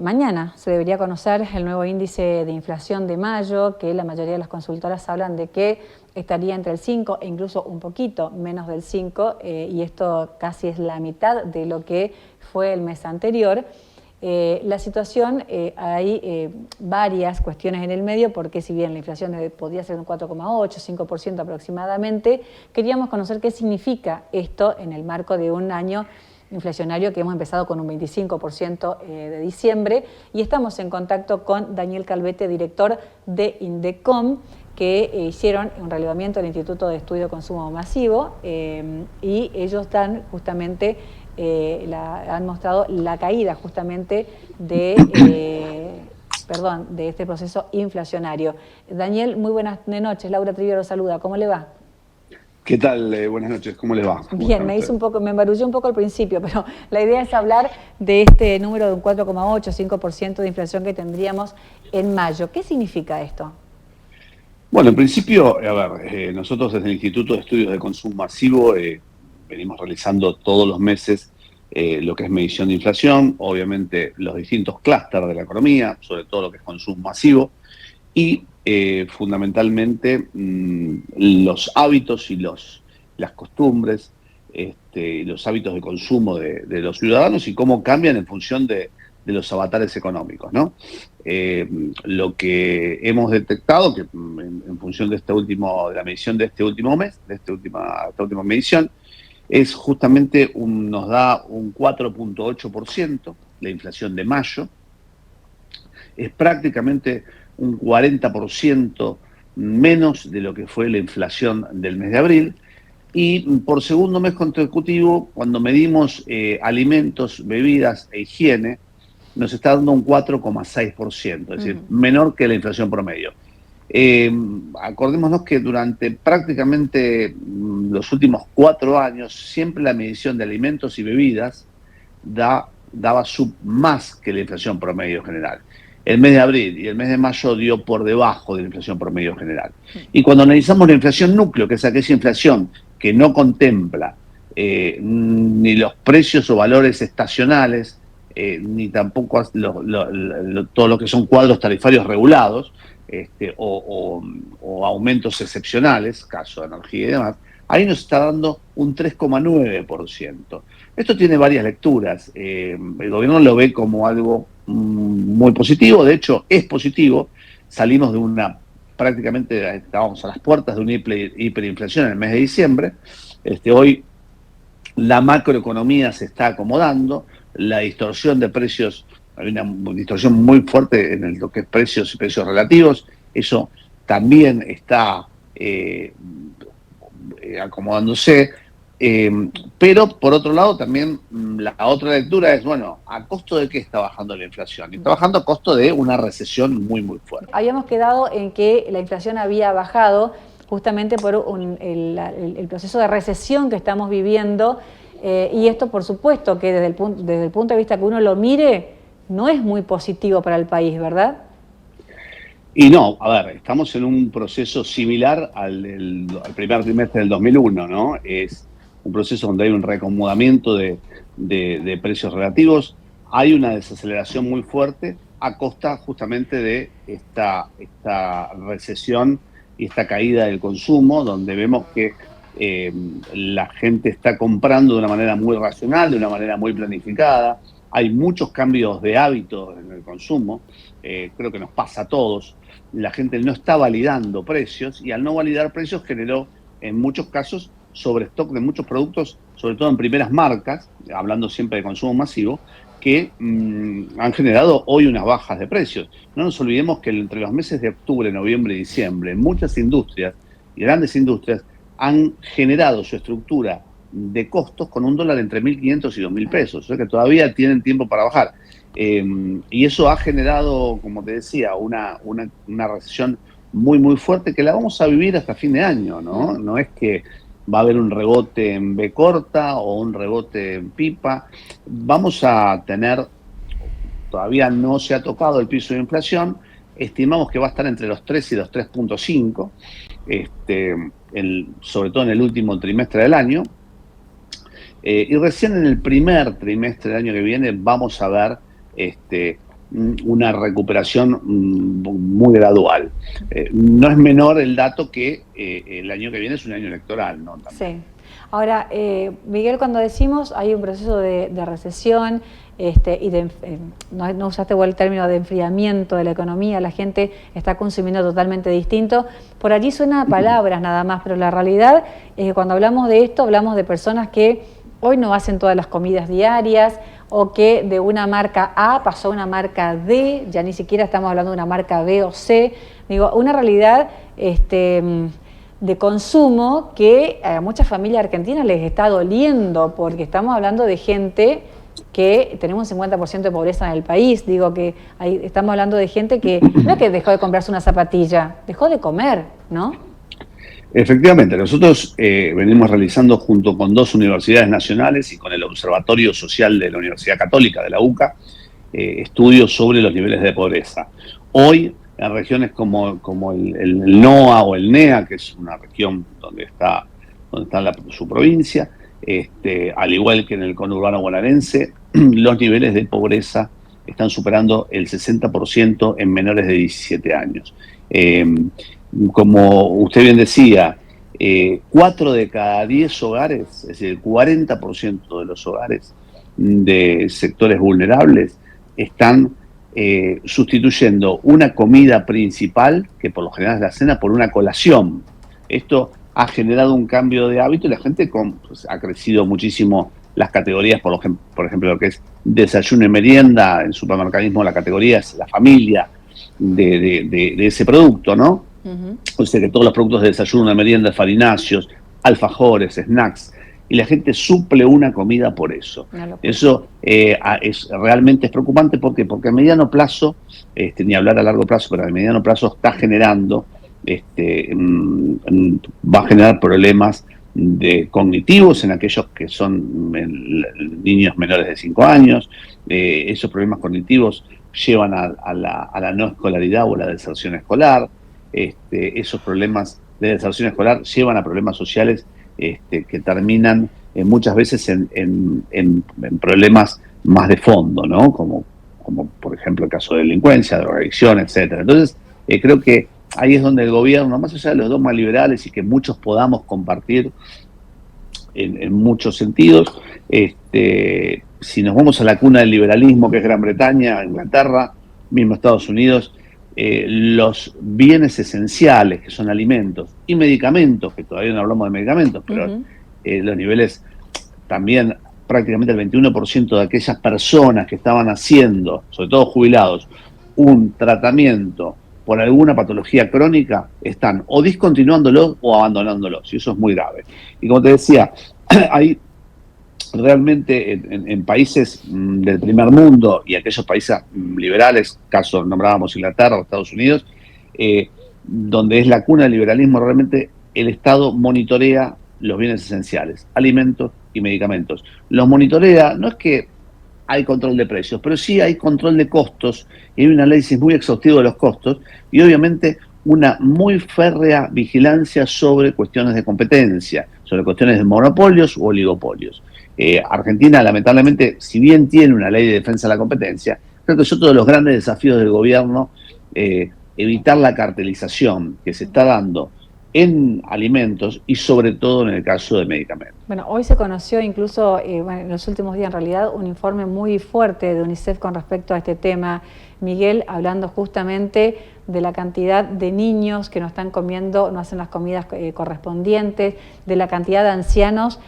Mañana se debería conocer el nuevo índice de inflación de mayo, que la mayoría de las consultoras hablan de que estaría entre el 5 e incluso un poquito menos del 5, y esto casi es la mitad de lo que fue el mes anterior. La situación, hay varias cuestiones en el medio, porque si bien la inflación podría ser un 4,8, 5% aproximadamente, queríamos conocer qué significa esto en el marco de un año inflacionario que hemos empezado con un 25% de diciembre, y estamos en contacto con Daniel Calvete, director de Indecom, que hicieron un relevamiento del Instituto de Estudio de Consumo Masivo, y ellos dan justamente, han mostrado la caída justamente de este proceso inflacionario. Daniel, muy buenas noches. Laura Trivio lo saluda. ¿Cómo le va? ¿Qué tal? Buenas noches, ¿cómo les va? ¿Cómo Bien, están ustedes? me embarullé un poco al principio, pero la idea es hablar de este número de un 4,8, 5% de inflación que tendríamos en mayo. ¿Qué significa esto? Bueno, en principio, a ver, nosotros desde el Instituto de Estudios de Consumo Masivo venimos realizando todos los meses lo que es medición de inflación, obviamente los distintos clústeres de la economía, sobre todo lo que es consumo masivo, y fundamentalmente los hábitos y las costumbres, los hábitos de consumo de los ciudadanos y cómo cambian en función de los avatares económicos, ¿no? Lo que hemos detectado, que en función de de la medición de este último mes, esta última medición, es justamente nos da un 4,8% la inflación de mayo. Es prácticamente un 40% menos de lo que fue la inflación del mes de abril. Y por segundo mes consecutivo, cuando medimos alimentos, bebidas e higiene, nos está dando un 4,6%, es decir, menor que la inflación promedio. Acordémonos que durante prácticamente los últimos 4 años, siempre la medición de alimentos y bebidas daba más que la inflación promedio general. El mes de abril y el mes de mayo dio por debajo de la inflación promedio general. Y cuando analizamos la inflación núcleo, que es aquella inflación que no contempla ni los precios o valores estacionales, ni tampoco todo lo que son cuadros tarifarios regulados, o aumentos excepcionales, caso de energía y demás, ahí nos está dando un 3,9%. Esto tiene varias lecturas. El gobierno lo ve como algo muy positivo, de hecho es positivo. Salimos de prácticamente estábamos a las puertas de una hiperinflación en el mes de diciembre. Hoy la macroeconomía se está acomodando, la distorsión de precios, hay una distorsión muy fuerte en lo que es precios y precios relativos, eso también está acomodándose, pero por otro lado también la otra lectura es, bueno, ¿a costo de qué está bajando la inflación? Y está bajando a costo de una recesión muy, muy fuerte. Habíamos quedado en que la inflación había bajado justamente por el proceso de recesión que estamos viviendo, y esto por supuesto que desde el punto de vista que uno lo mire, no es muy positivo para el país, ¿verdad? Y no, a ver, estamos en un proceso similar al primer trimestre del 2001, ¿no? Es un proceso donde hay un reacomodamiento de precios relativos, hay una desaceleración muy fuerte a costa justamente de esta recesión y esta caída del consumo, donde vemos que la gente está comprando de una manera muy racional, de una manera muy planificada, hay muchos cambios de hábitos en el consumo, creo que nos pasa a todos. La gente no está validando precios y al no validar precios generó en muchos casos sobrestock de muchos productos, sobre todo en primeras marcas, hablando siempre de consumo masivo, que han generado hoy unas bajas de precios. No nos olvidemos que entre los meses de octubre, noviembre y diciembre, muchas industrias y grandes industrias han generado su estructura de costos con un dólar entre 1.500 y 2.000 pesos, o sea que todavía tienen tiempo para bajar. Y eso ha generado, como te decía, una recesión muy, muy fuerte que la vamos a vivir hasta fin de año, ¿no? No es que va a haber un rebote en B corta o un rebote en pipa. Vamos a tener, todavía no se ha tocado el piso de inflación, estimamos que va a estar entre los 3 y los 3,5, sobre todo en el último trimestre del año. Y recién en el primer trimestre del año que viene vamos a ver una recuperación muy gradual. No es menor el dato que el año que viene es un año electoral, ¿no? También. Sí. Ahora, Miguel, cuando decimos hay un proceso de recesión y no usaste el término de enfriamiento de la economía, la gente está consumiendo totalmente distinto, por allí suena palabras nada más, pero la realidad es que cuando hablamos de esto, hablamos de personas que hoy no hacen todas las comidas diarias, o que de una marca A pasó a una marca D, ya ni siquiera estamos hablando de una marca B o C, digo, una realidad de consumo que a muchas familias argentinas les está doliendo, porque estamos hablando de gente que tenemos un 50% de pobreza en el país, digo que ahí estamos hablando de gente que no es que dejó de comprarse una zapatilla, dejó de comer, ¿no? Efectivamente, nosotros venimos realizando junto con 2 universidades nacionales y con el Observatorio Social de la Universidad Católica de la UCA, estudios sobre los niveles de pobreza. Hoy, en regiones como el NOA o el NEA, que es una región donde está su provincia, al igual que en el conurbano bonaerense, los niveles de pobreza están superando el 60% en menores de 17 años. Como usted bien decía, 4 de cada 10 hogares, es decir, el 40% de los hogares de sectores vulnerables están sustituyendo una comida principal, que por lo general es la cena, por una colación. Esto ha generado un cambio de hábito y la gente pues, ha crecido muchísimo las categorías, por ejemplo, lo que es desayuno y merienda, en supermercadismo la categoría es la familia de ese producto, ¿no? O sea que todos los productos de desayuno, de merienda, farináceos, alfajores, snacks, y la gente suple una comida por eso. Eso realmente es preocupante porque a mediano plazo, ni hablar a largo plazo, pero a mediano plazo está generando, va a generar problemas cognitivos en aquellos que son niños menores de 5 años. Esos problemas cognitivos llevan a la no escolaridad o la deserción escolar. Esos problemas de deserción escolar llevan a problemas sociales que terminan muchas veces en problemas más de fondo, ¿no? Como por ejemplo el caso de delincuencia, drogadicción, etcétera. Entonces, creo que ahí es donde el gobierno, más allá de los dogmas liberales y que muchos podamos compartir en muchos sentidos, si nos vamos a la cuna del liberalismo, que es Gran Bretaña, Inglaterra, mismo Estados Unidos, los bienes esenciales, que son alimentos, y medicamentos, que todavía no hablamos de medicamentos, pero los niveles también, prácticamente el 21% de aquellas personas que estaban haciendo, sobre todo jubilados, un tratamiento por alguna patología crónica, están o discontinuándolo o abandonándolos, y eso es muy grave. Y como te decía, hay realmente en países del primer mundo y aquellos países liberales, caso nombrábamos Inglaterra o Estados Unidos, donde es la cuna del liberalismo, realmente el Estado monitorea los bienes esenciales, alimentos y medicamentos. Los monitorea, no es que hay control de precios, pero sí hay control de costos y hay un análisis muy exhaustivo de los costos y obviamente una muy férrea vigilancia sobre cuestiones de competencia, sobre cuestiones de monopolios u oligopolios. Argentina, lamentablemente, si bien tiene una ley de defensa de la competencia, creo que es otro de los grandes desafíos del gobierno, evitar la cartelización que se está dando en alimentos y sobre todo en el caso de medicamentos. Bueno, hoy se conoció incluso, en los últimos días en realidad, un informe muy fuerte de UNICEF con respecto a este tema, Miguel, hablando justamente de la cantidad de niños que no están comiendo, no hacen las comidas correspondientes, de la cantidad de ancianos,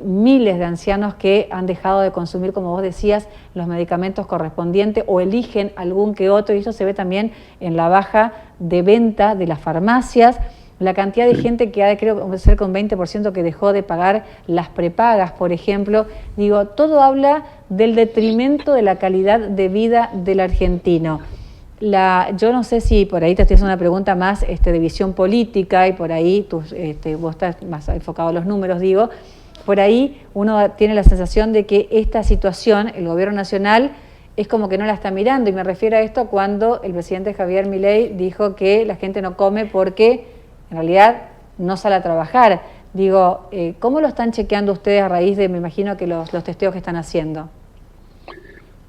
miles de ancianos que han dejado de consumir, como vos decías, los medicamentos correspondientes o eligen algún que otro, y eso se ve también en la baja de venta de las farmacias, la cantidad de gente que ha, creo, cerca de un 20% que dejó de pagar las prepagas, por ejemplo. Digo, todo habla del detrimento de la calidad de vida del argentino. Yo no sé si por ahí te estoy haciendo una pregunta más de visión política y por ahí vos estás más enfocado a los números, digo, por ahí uno tiene la sensación de que esta situación, el gobierno nacional, es como que no la está mirando, y me refiero a esto cuando el presidente Javier Milei dijo que la gente no come porque en realidad no sale a trabajar. Digo, ¿cómo lo están chequeando ustedes a raíz de, me imagino, que los testeos que están haciendo?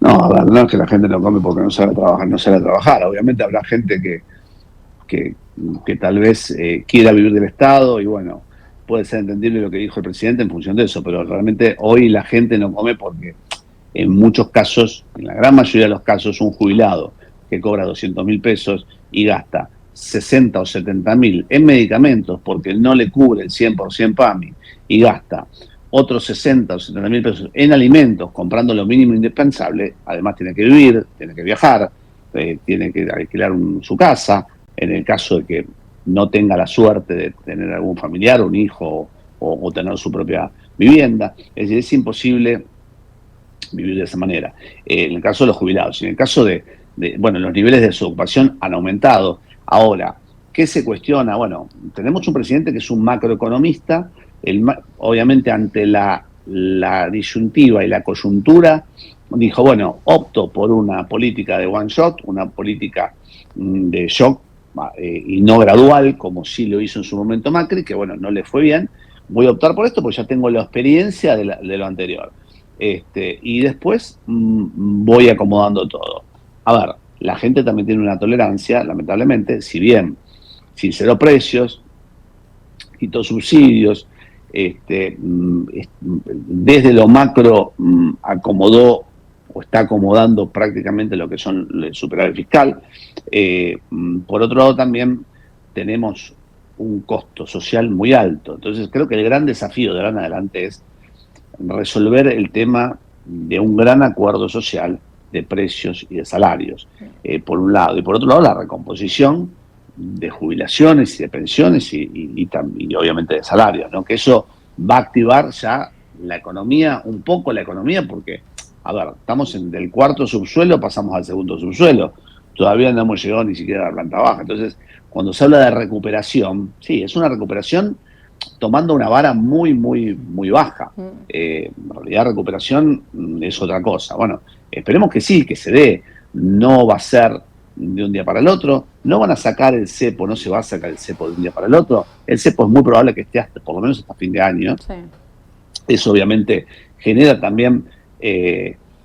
No, a ver, no es que la gente no come porque no sabe trabajar, no sabe trabajar. Obviamente habrá gente que tal vez quiera vivir del Estado y bueno, puede ser entendible lo que dijo el presidente en función de eso, pero realmente hoy la gente no come porque en muchos casos, en la gran mayoría de los casos, un jubilado que cobra 200.000 pesos y gasta 60 o 70.000 en medicamentos porque no le cubre el 100% PAMI y gasta otros 60 o 70.000 pesos en alimentos comprando lo mínimo indispensable, además tiene que vivir, tiene que viajar, tiene que alquilar su casa, en el caso de que no tenga la suerte de tener algún familiar, un hijo o tener su propia vivienda. Es decir, es imposible vivir de esa manera. En el caso de los jubilados, en el caso bueno, los niveles de desocupación han aumentado. Ahora, ¿qué se cuestiona? Bueno, tenemos un presidente que es un macroeconomista, obviamente ante la disyuntiva y la coyuntura, dijo, bueno, opto por una política de one shot, una política de shock y no gradual, como sí lo hizo en su momento Macri, que bueno, no le fue bien. Voy a optar por esto porque ya tengo la experiencia de lo anterior. Y después voy acomodando todo. A ver, la gente también tiene una tolerancia, lamentablemente, si bien sinceró precios, quitó subsidios, desde lo macro acomodó o está acomodando prácticamente lo que son el superávit fiscal. Por otro lado también tenemos un costo social muy alto. Entonces creo que el gran desafío de ahora en adelante es resolver el tema de un gran acuerdo social de precios y de salarios, por un lado, y por otro lado la recomposición de jubilaciones y de pensiones y obviamente de salarios, ¿no? Que eso va a activar ya la economía, un poco la economía, porque, a ver, estamos del cuarto subsuelo, pasamos al segundo subsuelo, todavía no hemos llegado ni siquiera a la planta baja. Entonces, cuando se habla de recuperación, sí, es una recuperación tomando una vara muy, muy, muy baja. En realidad recuperación es otra cosa. Bueno, esperemos que sí, que se dé. No va a ser de un día para el otro. No van a sacar el cepo, no se va a sacar el cepo de un día para el otro. El cepo es muy probable que esté hasta, por lo menos hasta fin de año. Sí. Eso obviamente genera también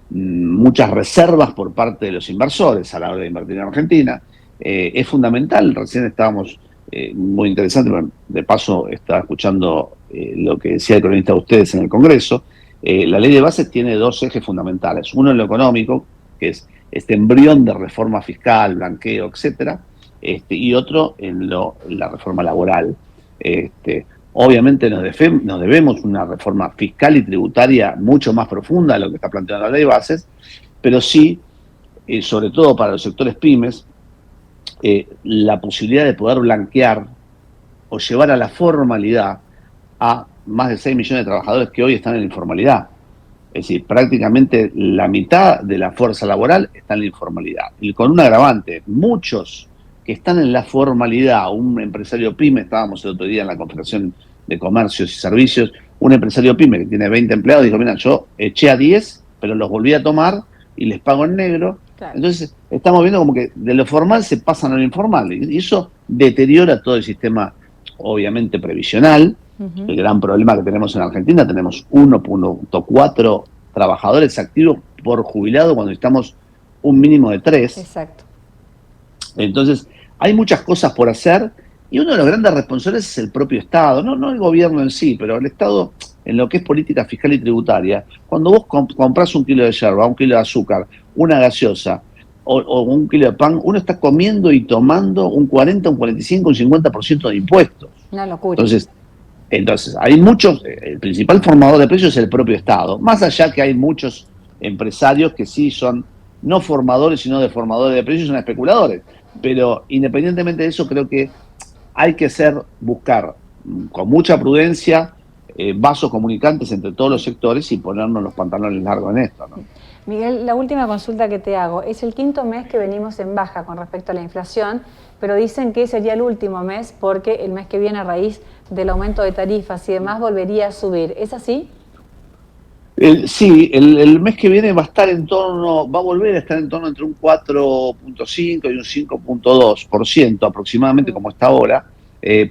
muchas reservas por parte de los inversores a la hora de invertir en Argentina. Es fundamental, recién estábamos... muy interesante, de paso estaba escuchando lo que decía el cronista de ustedes en el Congreso. La ley de bases tiene dos ejes fundamentales, uno en lo económico, que es este embrión de reforma fiscal, blanqueo, etcétera, y otro en la reforma laboral. Obviamente nos debemos una reforma fiscal y tributaria mucho más profunda de lo que está planteando la ley de bases, pero sí, sobre todo para los sectores pymes, la posibilidad de poder blanquear o llevar a la formalidad a más de 6 millones de trabajadores que hoy están en la informalidad. Es decir, prácticamente la mitad de la fuerza laboral está en la informalidad. Y con un agravante, muchos que están en la formalidad, un empresario pyme, estábamos el otro día en la Confederación de Comercios y Servicios, un empresario pyme que tiene 20 empleados dijo, mira, yo eché a 10, pero los volví a tomar y les pago en negro. Claro. Entonces, estamos viendo como que de lo formal se pasan a lo informal y eso deteriora todo el sistema, obviamente, previsional. El gran problema que tenemos en Argentina, tenemos 1.4 trabajadores activos por jubilado cuando estamos un mínimo de 3. Exacto. Entonces, hay muchas cosas por hacer y uno de los grandes responsables es el propio Estado, no el gobierno en sí, pero el Estado en lo que es política fiscal y tributaria. Cuando vos comprás un kilo de yerba, un kilo de azúcar, una gaseosa o un kilo de pan, uno está comiendo y tomando un 40, un 45, un 50% de impuestos. Una locura. Entonces, hay muchos, el principal formador de precios es el propio Estado, más allá que hay muchos empresarios que sí son no formadores, sino deformadores de precios, son especuladores. Pero independientemente de eso, creo que hay que buscar con mucha prudencia vasos comunicantes entre todos los sectores y ponernos los pantalones largos en esto, ¿no? Miguel, la última consulta que te hago, es el quinto mes que venimos en baja con respecto a la inflación, pero dicen que sería el último mes porque el mes que viene a raíz del aumento de tarifas y demás volvería a subir. ¿Es así? Sí, el mes que viene va a volver a estar en torno entre un 4.5 y un 5.2% aproximadamente, como está ahora,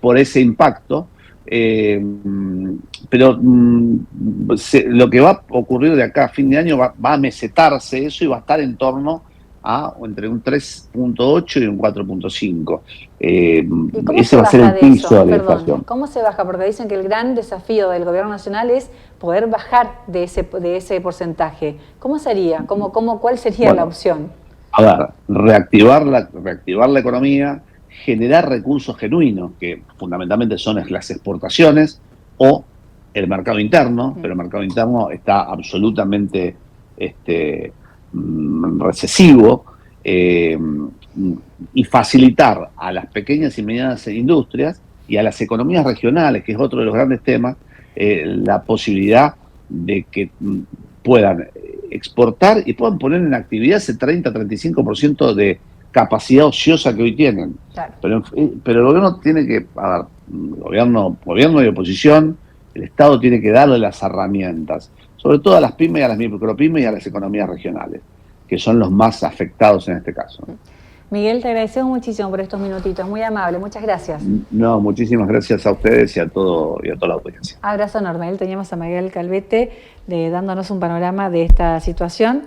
por ese impacto. Pero lo que va a ocurrir de acá a fin de año va a mesetarse eso y va a estar en torno a entre un 3.8 y un 4.5. ¿Y cómo Ese se va a ser baja el de piso eso? de la Perdón, inflación. ¿cómo se baja? Porque dicen que el gran desafío del gobierno nacional es poder bajar de ese porcentaje. ¿Cómo sería? ¿Cuál sería la Bueno, opción? a ver, reactivar la economía, generar recursos genuinos, que fundamentalmente son las exportaciones o el mercado interno, pero el mercado interno está absolutamente recesivo, y facilitar a las pequeñas y medianas industrias y a las economías regionales, que es otro de los grandes temas, la posibilidad de que puedan exportar y puedan poner en actividad ese 30-35% de capacidad ociosa que hoy tienen. Claro. Pero el gobierno tiene que, a ver, gobierno y oposición, el Estado tiene que darle las herramientas, sobre todo a las pymes y a las micropymes y a las economías regionales, que son los más afectados en este caso. Miguel, te agradecemos muchísimo por estos minutitos, muy amable, muchas gracias. No, muchísimas gracias a ustedes y a toda la audiencia. Abrazo enorme. Teníamos a Miguel Calvete dándonos un panorama de esta situación.